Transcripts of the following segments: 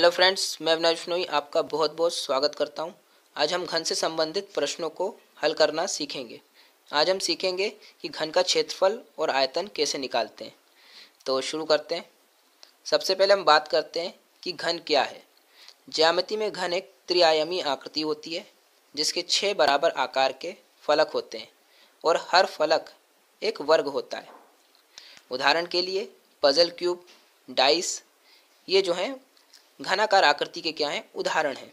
Hello friends, मैं अविनाश बिश्नोई आपका बहुत बहुत स्वागत करता हूं। आज हम घन से संबंधित प्रश्नों को हल करना सीखेंगे। आज हम सीखेंगे कि घन का क्षेत्रफल और आयतन कैसे निकालते हैं। तो शुरू करते हैं। सबसे पहले हम बात करते हैं कि घन क्या है। ज्यामिति में घन एक त्रिआयामी आकृति होती है जिसके 6 बराबर आकार के फलक होते हैं और हर फलक एक वर्ग होता है। उदाहरण के लिए पजल क्यूब, डाइस, ये जो हैं घनाकार आकृति के क्या हैं, उदाहरण हैं।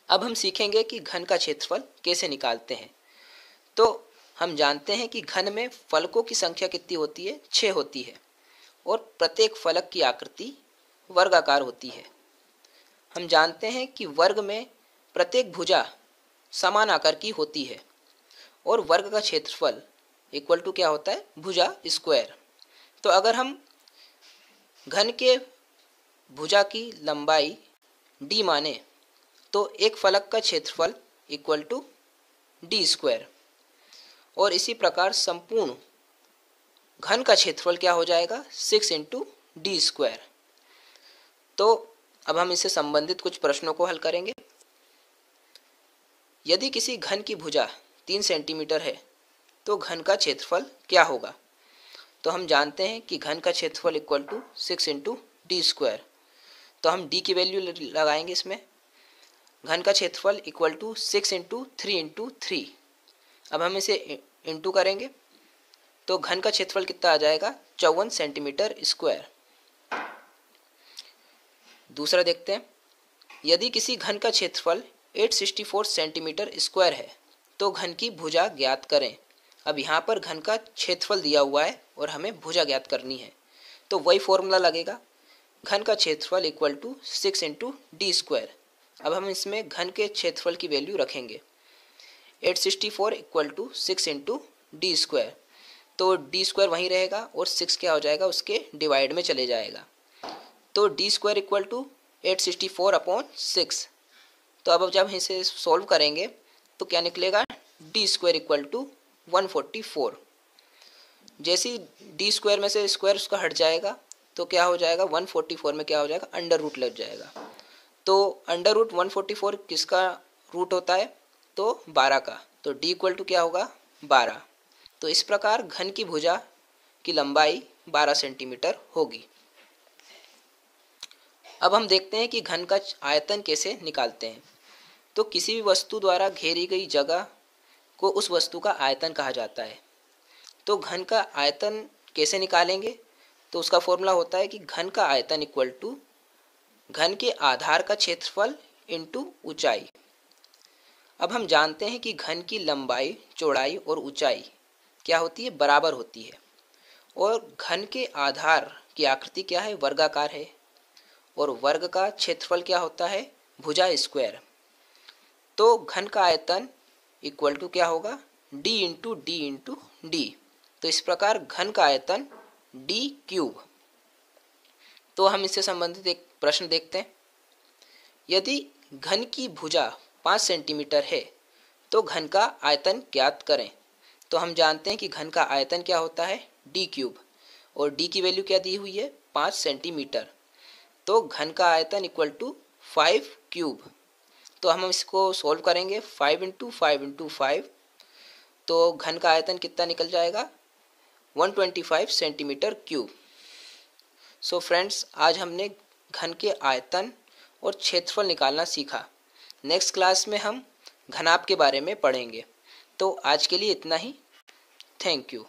अब हम सीखेंगे कि घन का क्षेत्रफल कैसे निकालते हैं। तो हम जानते हैं कि घन में फलकों की संख्या कितनी होती है, 6 होती है और प्रत्येक फलक की आकृति वर्गाकार होती है। हम जानते हैं कि वर्ग में प्रत्येक भुजा समान आकार की होती है और वर्ग का क्षेत्रफल इक्वल टू क्या होता है, भुजा स्क्वायर। तो अगर हम घन के भुजा की लंबाई d माने तो एक फलक का क्षेत्रफल इक्वल टू डी स्क्वायर, और इसी प्रकार संपूर्ण घन का क्षेत्रफल क्या हो जाएगा, 6 इंटू डी स्क्वायर। तो अब हम इससे संबंधित कुछ प्रश्नों को हल करेंगे। यदि किसी घन की भुजा 3 सेंटीमीटर है तो घन का क्षेत्रफल क्या होगा। तो हम जानते हैं कि घन का क्षेत्रफल equal to 6 into D square. तो हम d की वैल्यू लगाएंगे इसमें। घन का क्षेत्रफल इक्वल टू 6 इंटू 3 इंटू 3। अब हम इसे इंटू करेंगे तो घन का क्षेत्रफल कितना आ जाएगा, 54 सेंटीमीटर स्क्वायर। दूसरा देखते हैं। यदि किसी घन का क्षेत्रफल 864 सेंटीमीटर स्क्वायर है तो घन की भुजा ज्ञात करें। अब यहाँ पर घन का क्षेत्रफल दिया हुआ है और हमें भुजा ज्ञात करनी है, तो वही फॉर्मूला लगेगा, घन का क्षेत्रफल equal to 6 into D square. अब हम इसमें घन के क्षेत्रफल की वैल्यू रखेंगे। 864 equal to 6 into D square, तो डी स्क्वायर वहीं रहेगा और 6 क्या हो जाएगा, उसके डिवाइड में चले जाएगा। तो D square equal to 864 upon 6। तो अब जब इसे सॉल्व करेंगे तो क्या निकलेगा, डी स्क्वायर इक्वल टू 144। जैसे डी स्क्वायर में से स्क्वायर उसका हट जाएगा तो क्या हो जाएगा, 144 में क्या हो जाएगा, अंडर रूट लग जाएगा। तो अंडर रूट 144 किसका रूट होता है, तो 12 का। तो d इक्वल टू क्या होगा, 12। तो इस प्रकार घन की भुजा की लंबाई 12 सेंटीमीटर होगी। अब हम देखते हैं कि घन का आयतन कैसे निकालते हैं। तो किसी भी वस्तु द्वारा घेरी गई जगह को उस वस्तु का आयतन कहा जाता है। तो घन का आयतन कैसे निकालेंगे, तो उसका फॉर्मूला होता है कि घन का आयतन इक्वल टू घन के आधार का क्षेत्रफल इंटू ऊंचाई। अब हम जानते हैं कि घन की लंबाई, चौड़ाई और ऊंचाई क्या होती है, बराबर होती है, और घन के आधार की आकृति क्या है, वर्गाकार है, और वर्ग का क्षेत्रफल क्या होता है, भुजा स्क्वायर। तो घन का आयतन इक्वल टू क्या होगा, d into D into D. तो इस प्रकार घन का आयतन d क्यूब। तो हम इससे संबंधित एक प्रश्न देखते हैं। यदि घन की भुजा 5 सेंटीमीटर है तो घन का आयतन ज्ञात करें। तो हम जानते हैं कि घन का आयतन क्या होता है, d क्यूब, और d की वैल्यू क्या दी हुई है, 5 सेंटीमीटर। तो घन का आयतन इक्वल टू 5 क्यूब। तो हम इसको सोल्व करेंगे, 5 इंटू 5 इंटू 5। तो घन का आयतन कितना निकल जाएगा, 125 सेंटीमीटर क्यूब। सो फ्रेंड्स, आज हमने घन के आयतन और क्षेत्रफल निकालना सीखा। नेक्स्ट क्लास में हम घनाभ के बारे में पढ़ेंगे। तो आज के लिए इतना ही। Thank you.